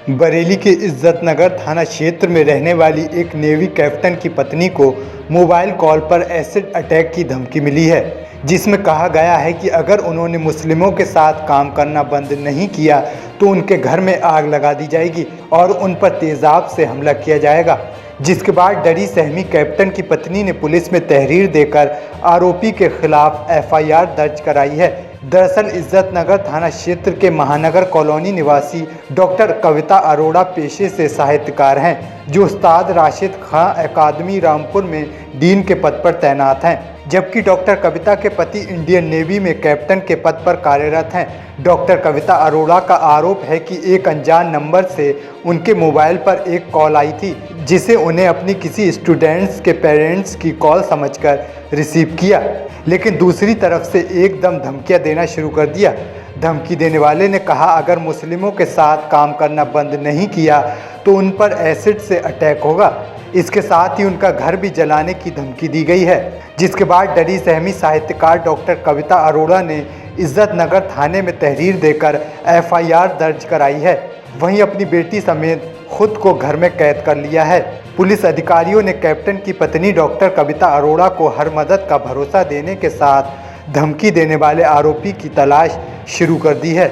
बरेली के इज्जतनगर थाना क्षेत्र में रहने वाली एक नेवी कैप्टन की पत्नी को मोबाइल कॉल पर एसिड अटैक की धमकी मिली है, जिसमें कहा गया है कि अगर उन्होंने मुस्लिमों के साथ काम करना बंद नहीं किया तो उनके घर में आग लगा दी जाएगी और उन पर तेजाब से हमला किया जाएगा। जिसके बाद डरी सहमी कैप्टन की पत्नी ने पुलिस में तहरीर देकर आरोपी के खिलाफ एफआईआर दर्ज कराई है। दरअसल इज्जतनगर थाना क्षेत्र के महानगर कॉलोनी निवासी डॉक्टर कविता अरोड़ा पेशे से साहित्यकार हैं, जो उस्ताद राशिद खां अकादमी रामपुर में डीन के पद पर तैनात हैं, जबकि डॉक्टर कविता के पति इंडियन नेवी में कैप्टन के पद पर कार्यरत हैं। डॉक्टर कविता अरोड़ा का आरोप है कि एक अनजान नंबर से उनके मोबाइल पर एक कॉल आई थी, जिसे उन्हें अपनी किसी स्टूडेंट्स के पेरेंट्स की कॉल समझकर रिसीव किया, लेकिन दूसरी तरफ से एकदम धमकियां देना शुरू कर दिया। धमकी देने वाले ने कहा अगर मुस्लिमों के साथ काम करना बंद नहीं किया तो उन पर एसिड से अटैक होगा। इसके साथ ही उनका घर भी जलाने की धमकी दी गई है, जिसके बाद डरी सहमी साहित्यकार डॉक्टर कविता अरोड़ा ने इज्जतनगर थाने में तहरीर देकर एफआईआर दर्ज कराई है। वहीं अपनी बेटी समेत खुद को घर में कैद कर लिया है। पुलिस अधिकारियों ने कैप्टन की पत्नी डॉक्टर कविता अरोड़ा को हर मदद का भरोसा देने के साथ धमकी देने वाले आरोपी की तलाश शुरू कर दी है।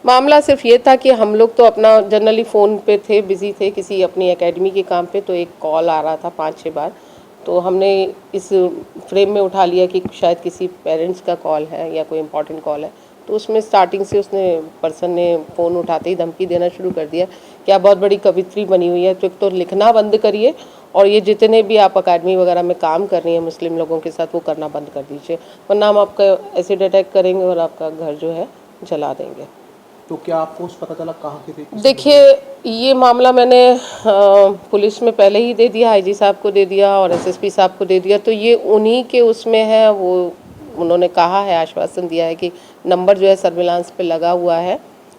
मामला सिर्फ ये था कि हम लोग तो अपना जनरली फ़ोन पे थे, बिज़ी थे किसी अपनी एकेडमी के काम पे, तो एक कॉल आ रहा था 5-6 बार, तो हमने इस फ्रेम में उठा लिया कि शायद किसी पेरेंट्स का कॉल है या कोई इम्पोर्टेंट कॉल है। तो उसमें स्टार्टिंग से उसने पर्सन ने फ़ोन उठाते ही धमकी देना शुरू कर दिया कि आप बहुत बड़ी कवित्री बनी हुई है, तो लिखना बंद करिए और ये जितने भी आप अकादमी वगैरह में काम कर रही हैं मुस्लिम लोगों के साथ वो करना बंद कर दीजिए, वरना हम आपका एसिड अटैक करेंगे और आपका घर जो है जला देंगे। तो क्या आपको पता चला कहाँ की थी? देखिए, ये मामला मैंने पुलिस में पहले ही दे दिया, आईजी साहब को दे दिया और एसएसपी साहब को दे दिया, तो ये उन्हीं के उसमें है। वो उन्होंने कहा है, आश्वासन दिया है कि नंबर जो है सर्विलांस पे लगा हुआ है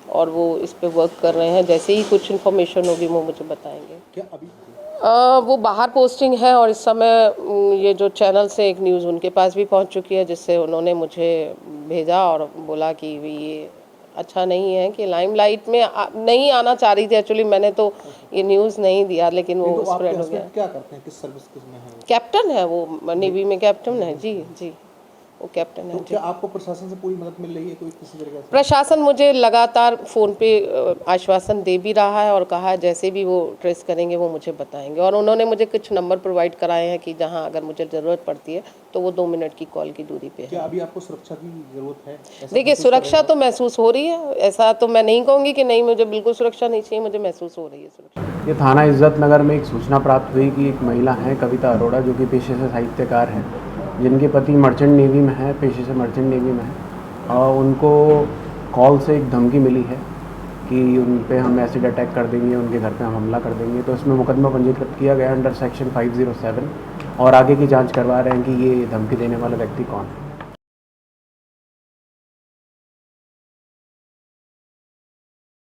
और वो इस पे वर्क कर रहे हैं। जैसे ही कुछ इन्फॉर्मेशन होगी वो मुझे बताएंगे। क्या अभी वो बाहर पोस्टिंग है और इस समय ये जो चैनल से एक न्यूज़ उनके पास भी पहुंच चुकी है, जिससे उन्होंने मुझे भेजा और बोला कि ये अच्छा नहीं है कि लाइमलाइट में नहीं आना चाह रही थी। एक्चुअली मैंने तो ये न्यूज़ नहीं दिया, लेकिन वो स्प्रेड हो गया। क्या करते हैं, किस सर्विस में है? कैप्टन है वो, नेवी में कैप्टन है। जी जी, वो कैप्टन है। तो क्या आपको प्रशासन से पूरी मदद मिल रही है कोई किसी तरीके से? प्रशासन मुझे लगातार फ़ोन पे आश्वासन दे भी रहा है और कहा है जैसे भी वो ट्रेस करेंगे वो मुझे बताएंगे, और उन्होंने मुझे कुछ नंबर प्रोवाइड कराए हैं कि जहां अगर मुझे ज़रूरत पड़ती है तो वो 2 मिनट की कॉल की दूरी पे है। क्या अभी आपको सुरक्षा की ज़रूरत है? देखिए, सुरक्षा तो महसूस हो रही है, ऐसा तो मैं नहीं कहूँगी कि नहीं मुझे बिल्कुल सुरक्षा नहीं चाहिए, मुझे महसूस हो रही है सुरक्षा। ये थाना इज्जतनगर में एक सूचना प्राप्त हुई कि एक महिला है कविता अरोड़ा, जो कि पेशे से साहित्यकार हैं, जिनके पति मर्चेंट नेवी में है, पेशे से मर्चेंट नेवी में है, और उनको कॉल से एक धमकी मिली है कि उन पे हम एसिड अटैक कर देंगे, उनके घर पे हम हमला कर देंगे। तो इसमें मुकदमा पंजीकृत किया गया अंडर सेक्शन 507 और आगे की जांच करवा रहे हैं कि ये धमकी देने वाला व्यक्ति कौन है।